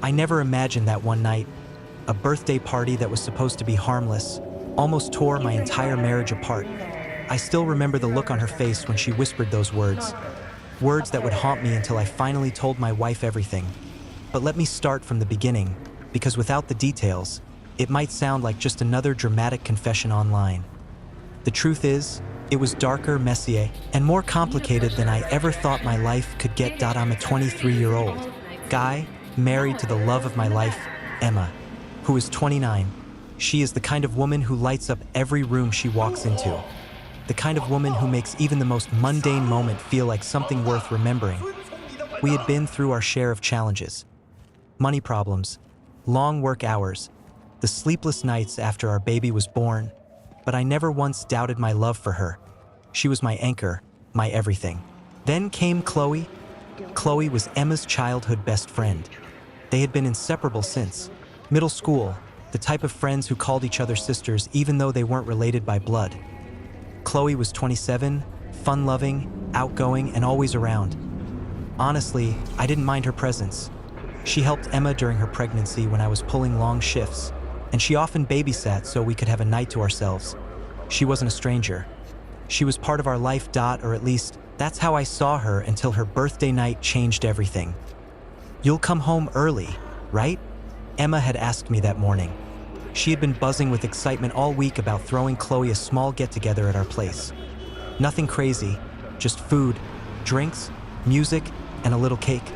I never imagined that one night, a birthday party that was supposed to be harmless, almost tore my entire marriage apart. I still remember the look on her face when she whispered those words. Words that would haunt me until I finally told my wife everything. But let me start from the beginning, because without the details, it might sound like just another dramatic confession online. The truth is, it was darker, messier, and more complicated than I ever thought my life could get. I'm a 23-year-old guy, married to the love of my life, Emma, who is 29. She is the kind of woman who lights up every room she walks into. The kind of woman who makes even the most mundane moment feel like something worth remembering. We had been through our share of challenges. Money problems, long work hours, the sleepless nights after our baby was born, but I never once doubted my love for her. She was my anchor, my everything. Then came Chloe. Chloe was Emma's childhood best friend. They had been inseparable since middle school, the type of friends who called each other sisters even though they weren't related by blood. Chloe was 27, fun-loving, outgoing, and always around. Honestly, I didn't mind her presence. She helped Emma during her pregnancy when I was pulling long shifts, and she often babysat so we could have a night to ourselves. She wasn't a stranger. She was part of our life, or at least that's how I saw her until her birthday night changed everything. "You'll come home early, right?" Emma had asked me that morning. She had been buzzing with excitement all week about throwing Chloe a small get-together at our place. Nothing crazy, just food, drinks, music, and a little cake.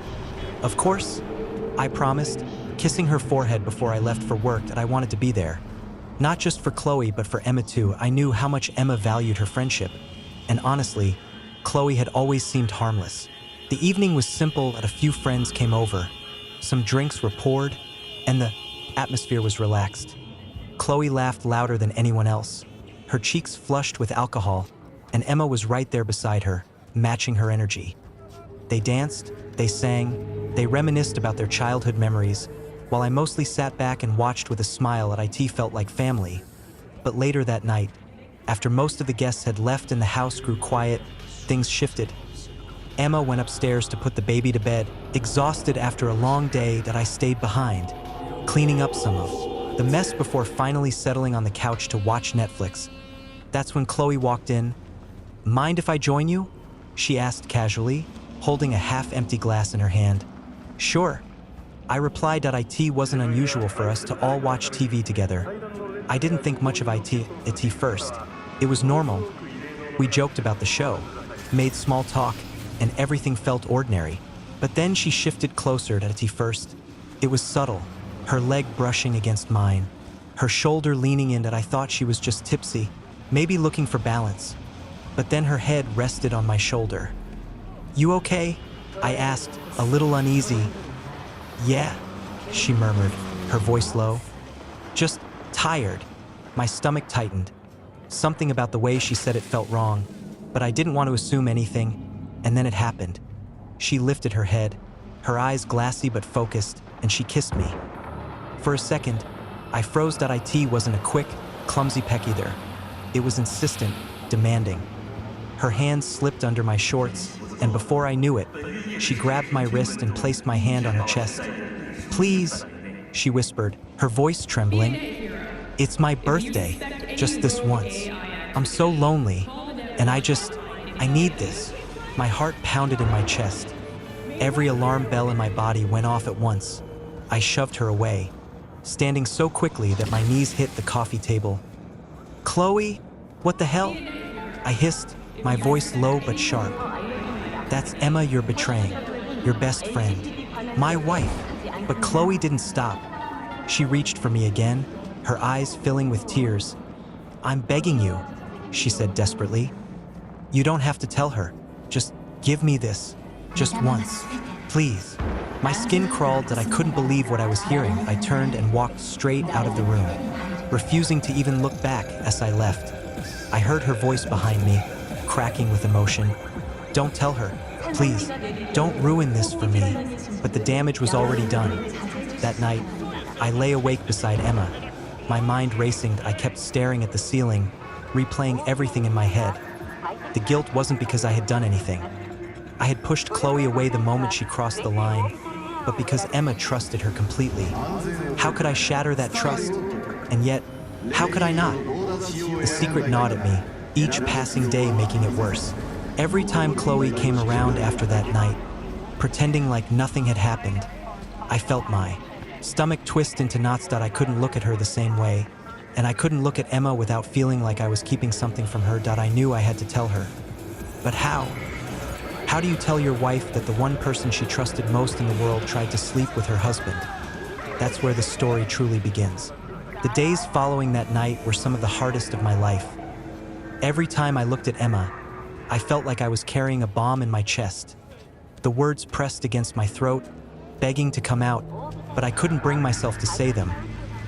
Of course, I promised, kissing her forehead before I left for work, that I wanted to be there. Not just for Chloe, but for Emma too. I knew how much Emma valued her friendship. And honestly, Chloe had always seemed harmless. The evening was simple, and a few friends came over. Some drinks were poured, and the atmosphere was relaxed. Chloe laughed louder than anyone else, her cheeks flushed with alcohol, and Emma was right there beside her, matching her energy. They danced, they sang, they reminisced about their childhood memories, while I mostly sat back and watched with a smile. At IT felt like family. But later that night, after most of the guests had left and the house grew quiet, things shifted. Emma went upstairs to put the baby to bed, exhausted after a long day. That I stayed behind, cleaning up some of the mess before finally settling on the couch to watch Netflix. That's when Chloe walked in. "Mind if I join you?" she asked casually, holding a half-empty glass in her hand. "Sure," I replied. IT wasn't unusual for us to all watch TV together. I didn't think much of IT first. It was normal. We joked about the show, made small talk, and everything felt ordinary. But then she shifted closer to IT first. It was subtle, her leg brushing against mine, her shoulder leaning in. That I thought she was just tipsy, maybe looking for balance. But then her head rested on my shoulder. "You okay?" I asked, a little uneasy. "Yeah," she murmured, her voice low. "Just tired." My stomach tightened. Something about the way she said it felt wrong, but I didn't want to assume anything, and then it happened. She lifted her head, her eyes glassy but focused, and she kissed me. For a second, I froze. IT wasn't a quick, clumsy peck either. It was insistent, demanding. Her hands slipped under my shorts, and before I knew it, she grabbed my wrist and placed my hand on her chest. "Please," she whispered, her voice trembling. "It's my birthday, just this once. I'm so lonely, and I need this." My heart pounded in my chest. Every alarm bell in my body went off at once. I shoved her away, standing so quickly that my knees hit the coffee table. "Chloe, what the hell?" I hissed, my voice low but sharp. "That's Emma you're betraying, your best friend, my wife." But Chloe didn't stop. She reached for me again, her eyes filling with tears. "I'm begging you," she said desperately. "You don't have to tell her. Just give me this, just once, please." My skin crawled that I couldn't believe what I was hearing. I turned and walked straight out of the room, refusing to even look back as I left. I heard her voice behind me, cracking with emotion. "Don't tell her, please. Don't ruin this for me." But the damage was already done. That night, I lay awake beside Emma, my mind racing. I kept staring at the ceiling, replaying everything in my head. The guilt wasn't because I had done anything. I had pushed Chloe away the moment she crossed the line. but because Emma trusted her completely. How could I shatter that trust? And yet, how could I not? The secret gnawed at me, each passing day making it worse. Every time Chloe came around after that night, pretending like nothing had happened, I felt my stomach twist into knots that I couldn't look at her the same way, and I couldn't look at Emma without feeling like I was keeping something from her that I knew I had to tell her. But how? How do you tell your wife that the one person she trusted most in the world tried to sleep with her husband? That's where the story truly begins. The days following that night were some of the hardest of my life. Every time I looked at Emma, I felt like I was carrying a bomb in my chest. The words pressed against my throat, begging to come out, but I couldn't bring myself to say them.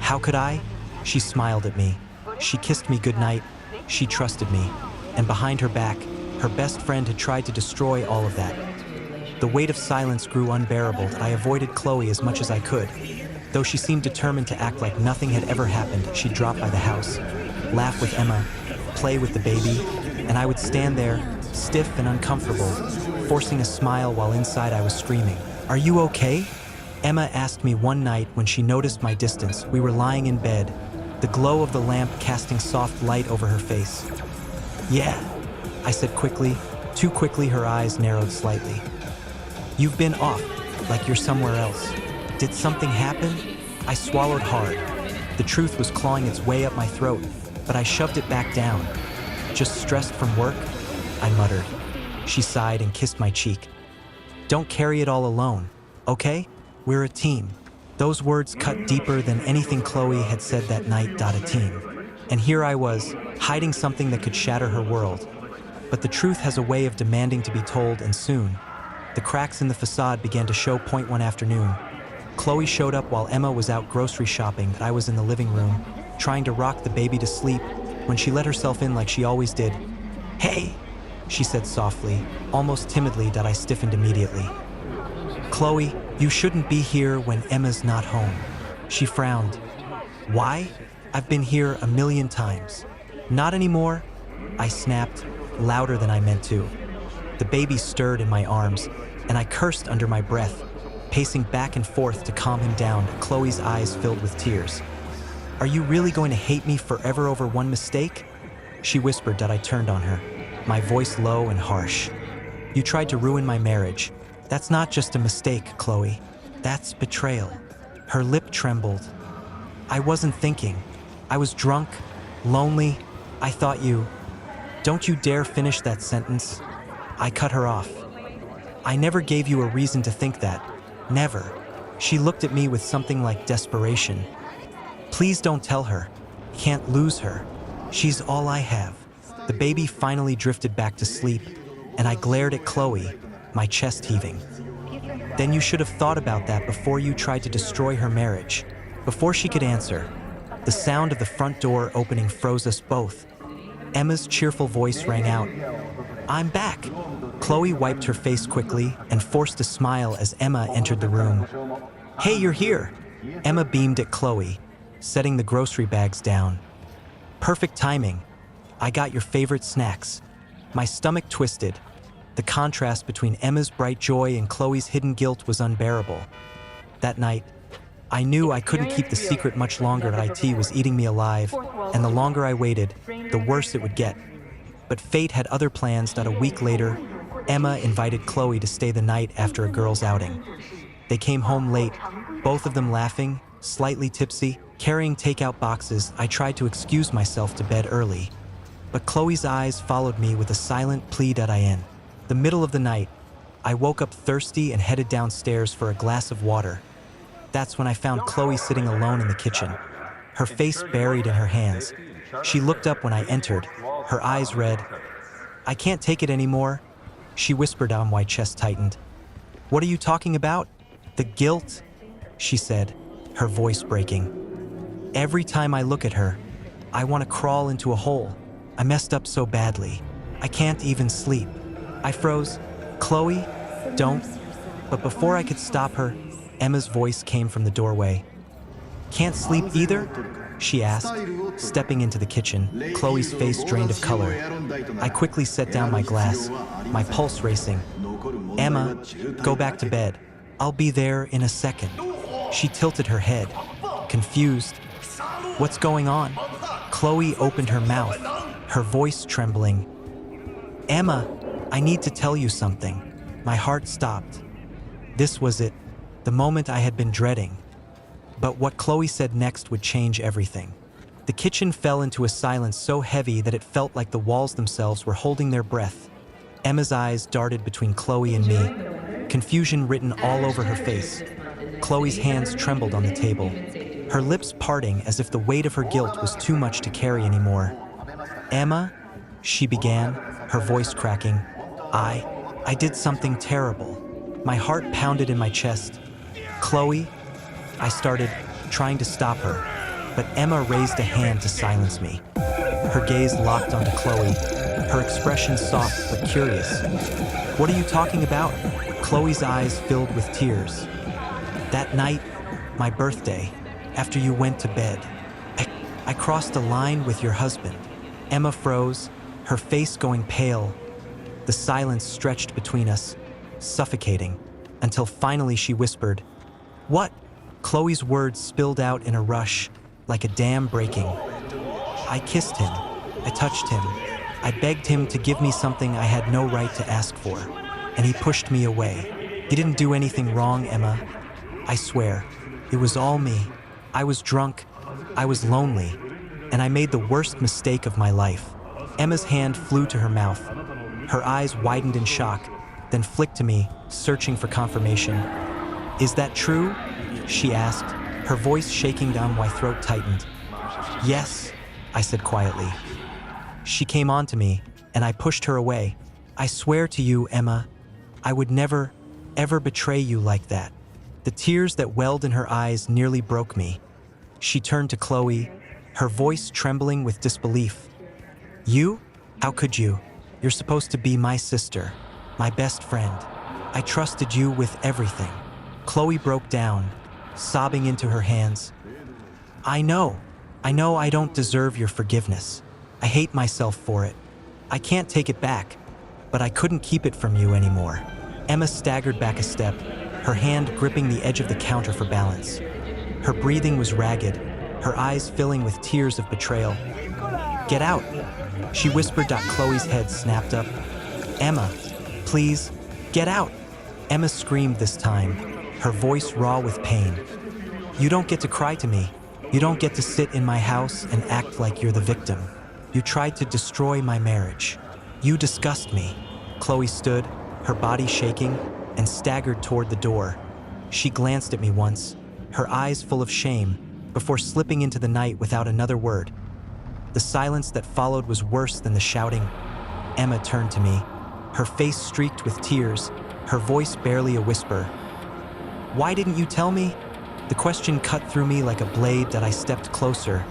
How could I? She smiled at me. She kissed me goodnight. She trusted me. And behind her back, her best friend had tried to destroy all of that. The weight of silence grew unbearable. I avoided Chloe as much as I could. Though she seemed determined to act like nothing had ever happened, she'd drop by the house, laugh with Emma, play with the baby, and I would stand there, stiff and uncomfortable, forcing a smile while inside I was screaming. "Are you okay?" Emma asked me one night when she noticed my distance. We were lying in bed, the glow of the lamp casting soft light over her face. "Yeah," I said quickly, too quickly her eyes narrowed slightly. "You've been off, like you're somewhere else. Did something happen?" I swallowed hard. The truth was clawing its way up my throat, but I shoved it back down. "Just stressed from work?" I muttered. She sighed and kissed my cheek. "Don't carry it all alone, okay? We're a team." Those words cut deeper than anything Chloe had said that night. A team. And here I was, hiding something that could shatter her world. But the truth has a way of demanding to be told, and soon, the cracks in the facade began to show. One afternoon, Chloe showed up while Emma was out grocery shopping. I was in the living room, trying to rock the baby to sleep, when she let herself in like she always did. "Hey," she said softly, almost timidly. That I stiffened immediately. "Chloe, you shouldn't be here when Emma's not home." She frowned. "Why? I've been here a million times." "Not anymore," I snapped, louder than I meant to. The baby stirred in my arms, and I cursed under my breath, pacing back and forth to calm him down. Chloe's eyes filled with tears. "Are you really going to hate me forever over one mistake?" She whispered. That I turned on her, my voice low and harsh. "You tried to ruin my marriage. That's not just a mistake, Chloe. That's betrayal." Her lip trembled. "I wasn't thinking. I was drunk, lonely. I thought you..." "Don't you dare finish that sentence." I cut her off. "I never gave you a reason to think that. Never." She looked at me with something like desperation. "Please don't tell her. Can't lose her. She's all I have." The baby finally drifted back to sleep, and I glared at Chloe, my chest heaving. "Then you should have thought about that before you tried to destroy her marriage." Before she could answer, the sound of the front door opening froze us both. Emma's cheerful voice rang out. "I'm back." Chloe wiped her face quickly and forced a smile as Emma entered the room. "Hey, you're here." Emma beamed at Chloe, setting the grocery bags down. "Perfect timing. I got your favorite snacks." My stomach twisted. The contrast between Emma's bright joy and Chloe's hidden guilt was unbearable. That night, I knew I couldn't keep the secret much longer. IT was eating me alive, and the longer I waited, the worse it would get. But fate had other plans. That a week later, Emma invited Chloe to stay the night after a girls' outing. They came home late, both of them laughing, slightly tipsy, carrying takeout boxes. I tried to excuse myself to bed early, but Chloe's eyes followed me with a silent plea. The middle of the night, I woke up thirsty and headed downstairs for a glass of water. That's when I found Chloe sitting alone in the kitchen, her face buried in her hands. She looked up when I entered, her eyes red. "I can't take it anymore," she whispered. My chest tightened. "What are you talking about?" "The guilt," she said, her voice breaking. "Every time I look at her, I want to crawl into a hole. I messed up so badly. I can't even sleep." I froze. "Chloe, don't." But before I could stop her, Emma's voice came from the doorway. "Can't sleep either?" she asked, stepping into the kitchen, Chloe's face drained of color. I quickly set down my glass, my pulse racing. "Emma, go back to bed." I'll be there in a second. She tilted her head, confused. What's going on? Chloe opened her mouth, her voice trembling. Emma, I need to tell you something. My heart stopped. This was it, the moment I had been dreading. But what Chloe said next would change everything. The kitchen fell into a silence so heavy that it felt like the walls themselves were holding their breath. Emma's eyes darted between Chloe and me, confusion written all over her face. Chloe's hands trembled on the table, her lips parting as if the weight of her guilt was too much to carry anymore. Emma, she began, her voice cracking. I did something terrible. My heart pounded in my chest. Chloe, I started, trying to stop her, but Emma raised a hand to silence me. Her gaze locked onto Chloe, her expression soft but curious. What are you talking about? Chloe's eyes filled with tears. That night, my birthday, after you went to bed, I crossed a line with your husband. Emma froze, her face going pale. The silence stretched between us, suffocating, until finally she whispered, "What?" Chloe's words spilled out in a rush, like a dam breaking. I kissed him. I touched him. I begged him to give me something I had no right to ask for, and he pushed me away. He didn't do anything wrong, Emma. I swear, it was all me. I was drunk, I was lonely, and I made the worst mistake of my life. Emma's hand flew to her mouth. Her eyes widened in shock, then flicked to me, searching for confirmation. Is that true? She asked, her voice shaking down my throat tightened. Yes, I said quietly. She came on to me, and I pushed her away. I swear to you, Emma, I would never, ever betray you like that. The tears that welled in her eyes nearly broke me. She turned to Chloe, her voice trembling with disbelief. You? How could you? You're supposed to be my sister, my best friend. I trusted you with everything. Chloe broke down, sobbing into her hands. I know I don't deserve your forgiveness. I hate myself for it. I can't take it back, but I couldn't keep it from you anymore. Emma staggered back a step, her hand gripping the edge of the counter for balance. Her breathing was ragged, her eyes filling with tears of betrayal. Get out, she whispered. Chloe's head snapped up. Emma, please, get out. Emma screamed this time, her voice raw with pain. You don't get to cry to me. You don't get to sit in my house and act like you're the victim. You tried to destroy my marriage. You disgust me. Chloe stood, her body shaking, and staggered toward the door. She glanced at me once, her eyes full of shame, before slipping into the night without another word. The silence that followed was worse than the shouting. Emma turned to me, her face streaked with tears, her voice barely a whisper. Why didn't you tell me? The question cut through me like a blade that I stepped closer,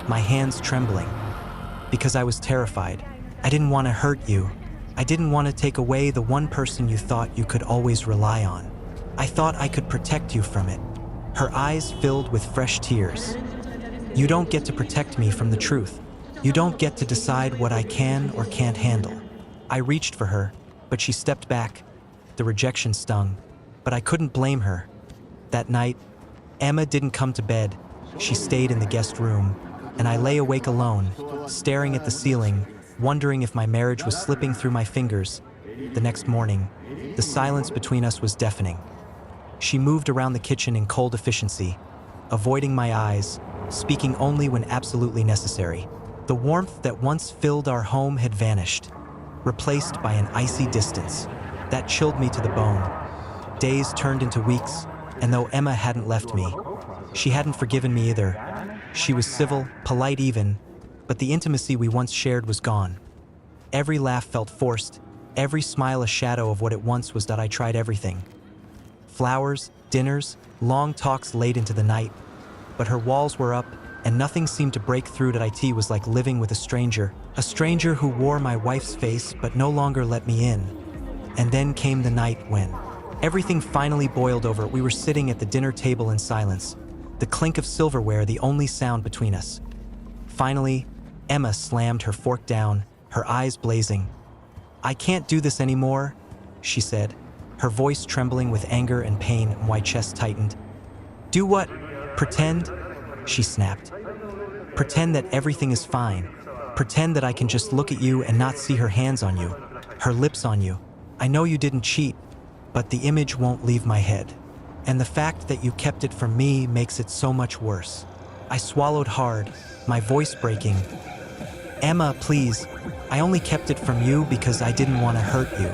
my hands trembling. Because I was terrified. I didn't want to hurt you. I didn't want to take away the one person you thought you could always rely on. I thought I could protect you from it. Her eyes filled with fresh tears. You don't get to protect me from the truth. You don't get to decide what I can or can't handle. I reached for her, but she stepped back. The rejection stung, but I couldn't blame her. That night, Emma didn't come to bed. She stayed in the guest room, and I lay awake alone, staring at the ceiling, wondering if my marriage was slipping through my fingers. The next morning, the silence between us was deafening. She moved around the kitchen in cold efficiency, avoiding my eyes, speaking only when absolutely necessary. The warmth that once filled our home had vanished, replaced by an icy distance. That chilled me to the bone. Days turned into weeks, and though Emma hadn't left me, she hadn't forgiven me either. She was civil, polite even, but the intimacy we once shared was gone. Every laugh felt forced, every smile a shadow of what it once was. That I tried everything. Flowers, dinners, long talks late into the night, but her walls were up, and nothing seemed to break through. That it was like living with a stranger who wore my wife's face but no longer let me in. And then came the night when everything finally boiled over. We were sitting at the dinner table in silence, the clink of silverware the only sound between us. Finally, Emma slammed her fork down, her eyes blazing. I can't do this anymore, she said. her voice trembling with anger and pain, and my chest tightened. "Do what? Pretend?" she snapped. "Pretend that everything is fine. Pretend that I can just look at you and not see her hands on you, her lips on you. I know you didn't cheat, but the image won't leave my head. And the fact that you kept it from me makes it so much worse." I swallowed hard, my voice breaking. "Emma, please. I only kept it from you because I didn't want to hurt you.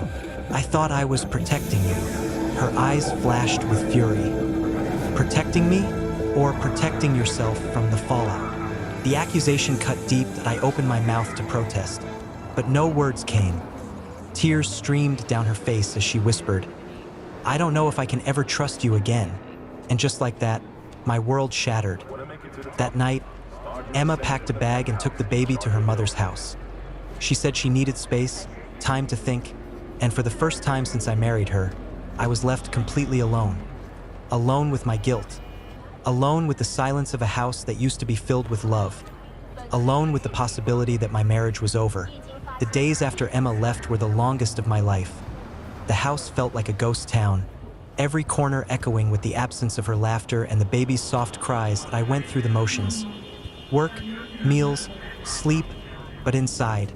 I thought I was protecting you." Her eyes flashed with fury. "Protecting me? Or protecting yourself from the fallout?" The accusation cut deep that I opened my mouth to protest, but no words came. Tears streamed down her face as she whispered, "I don't know if I can ever trust you again." And just like that, my world shattered. That night, Emma packed a bag and took the baby to her mother's house. She said she needed space, time to think, and for the first time since I married her, I was left completely alone. Alone with my guilt. Alone with the silence of a house that used to be filled with love. Alone with the possibility that my marriage was over. The days after Emma left were the longest of my life. The house felt like a ghost town, every corner echoing with the absence of her laughter and the baby's soft cries. I went through the motions. Work, meals, sleep, but inside,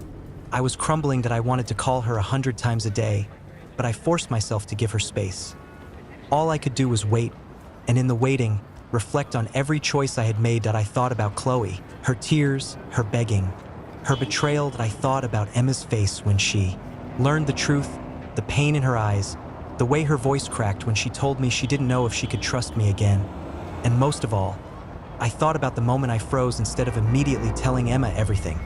I was crumbling that I wanted to call her 100 times a day, but I forced myself to give her space. All I could do was wait, and in the waiting, reflect on every choice I had made. That I thought about Chloe, her tears, her begging, her betrayal. That I thought about Emma's face when she learned the truth, the pain in her eyes, the way her voice cracked when she told me she didn't know if she could trust me again. And most of all, I thought about the moment I froze instead of immediately telling Emma everything.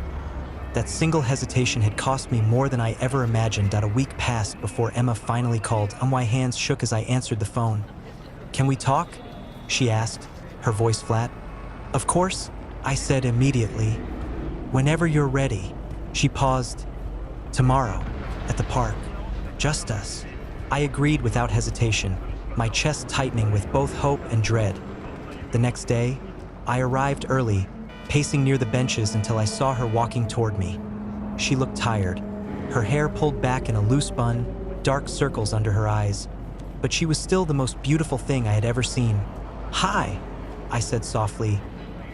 That single hesitation had cost me more than I ever imagined. That a week passed before Emma finally called, and my hands shook as I answered the phone. "Can we talk?" she asked, her voice flat. "Of course," I said immediately. "Whenever you're ready." She paused. "Tomorrow, at the park. Just us." I agreed without hesitation, my chest tightening with both hope and dread. The next day, I arrived early, pacing near the benches until I saw her walking toward me. She looked tired, her hair pulled back in a loose bun, dark circles under her eyes. But she was still the most beautiful thing I had ever seen. "Hi," I said softly.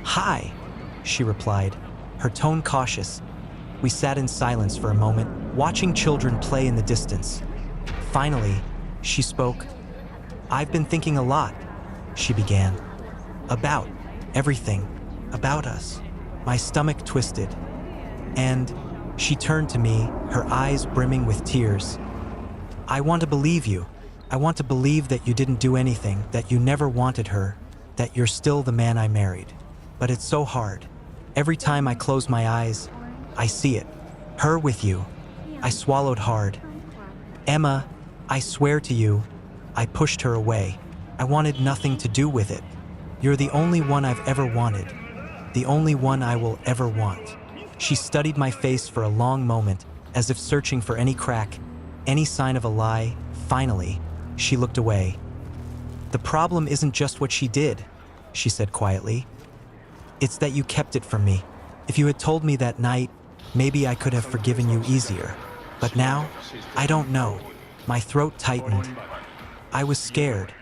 "Hi," she replied, her tone cautious. We sat in silence for a moment, watching children play in the distance. Finally, she spoke. "I've been thinking a lot," she began. "About everything, about us." My stomach twisted. And she turned to me, her eyes brimming with tears. "I want to believe you. I want to believe that you didn't do anything, that you never wanted her, that you're still the man I married. But it's so hard. Every time I close my eyes, I see it. Her with you." I swallowed hard. "Emma, I swear to you," I pushed her away. "I wanted nothing to do with it. You're the only one I've ever wanted. The only one I will ever want." She studied my face for a long moment, as if searching for any crack, any sign of a lie. Finally, she looked away. "The problem isn't just what she did," she said quietly. "It's that you kept it from me. If you had told me that night, maybe I could have forgiven you easier. But now, I don't know." My throat tightened. I was scared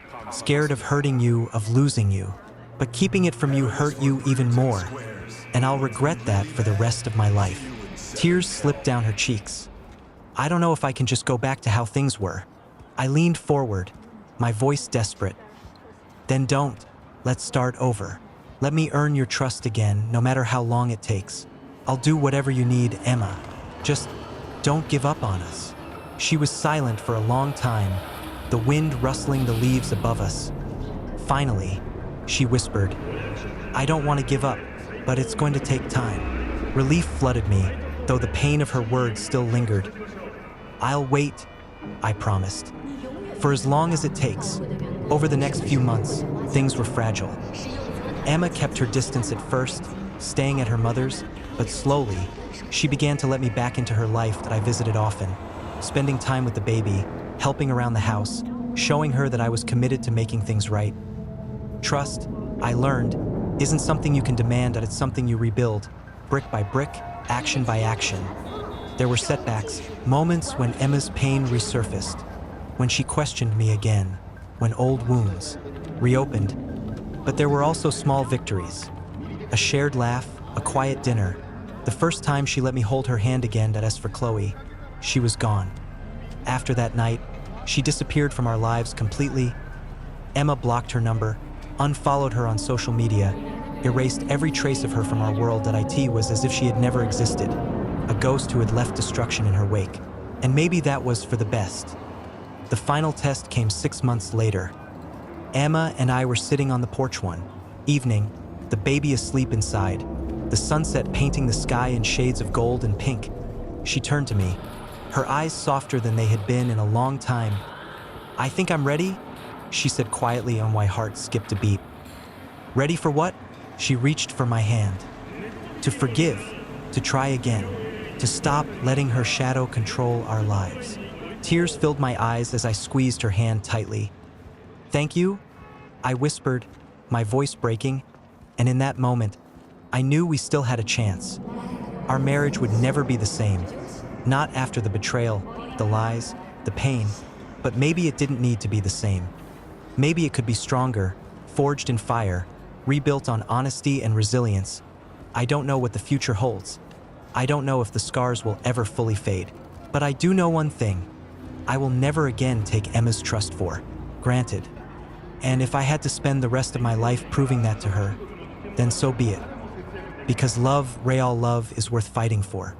of hurting you, of losing you. But keeping it from you hurt you even more. And I'll regret that for the rest of my life. Tears slipped down her cheeks. "I don't know if I can just go back to how things were." I leaned forward, my voice desperate. "Then don't. Let's start over. Let me earn your trust again, no matter how long it takes. I'll do whatever you need, Emma. Just don't give up on us." She was silent for a long time, the wind rustling the leaves above us. Finally, she whispered, "I don't want to give up, but it's going to take time." Relief flooded me, though the pain of her words still lingered. "I'll wait," I promised. "For as long as it takes." Over the next few months, things were fragile. Emma kept her distance at first, staying at her mother's, but slowly, she began to let me back into her life. That I visited often, spending time with the baby, helping around the house, showing her that I was committed to making things right. Trust, I learned, isn't something you can demand, that it's something you rebuild, brick by brick, action by action. There were setbacks, moments when Emma's pain resurfaced. when she questioned me again, when old wounds reopened. But there were also small victories. A shared laugh, a quiet dinner. The first time she let me hold her hand again. That as for Chloe, she was gone. After that night, she disappeared from our lives completely. Emma blocked her number, unfollowed her on social media, erased every trace of her from our world. That it was as if she had never existed, a ghost who had left destruction in her wake. And maybe that was for the best. The final test came 6 months later. Emma and I were sitting on the porch one evening, the baby asleep inside, the sunset painting the sky in shades of gold and pink. She turned to me, her eyes softer than they had been in a long time. "I think I'm ready," she said quietly, and my heart skipped a beat. Ready for what? She reached for my hand. To forgive, to try again, to stop letting her shadow control our lives. Tears filled my eyes as I squeezed her hand tightly. "Thank you," I whispered, my voice breaking, and in that moment, I knew we still had a chance. Our marriage would never be the same, not after the betrayal, the lies, the pain, but maybe it didn't need to be the same. Maybe it could be stronger, forged in fire, rebuilt on honesty and resilience. I don't know what the future holds. I don't know if the scars will ever fully fade. But I do know one thing. I will never again take Emma's trust for granted. And if I had to spend the rest of my life proving that to her, then so be it. Because love, real love, is worth fighting for.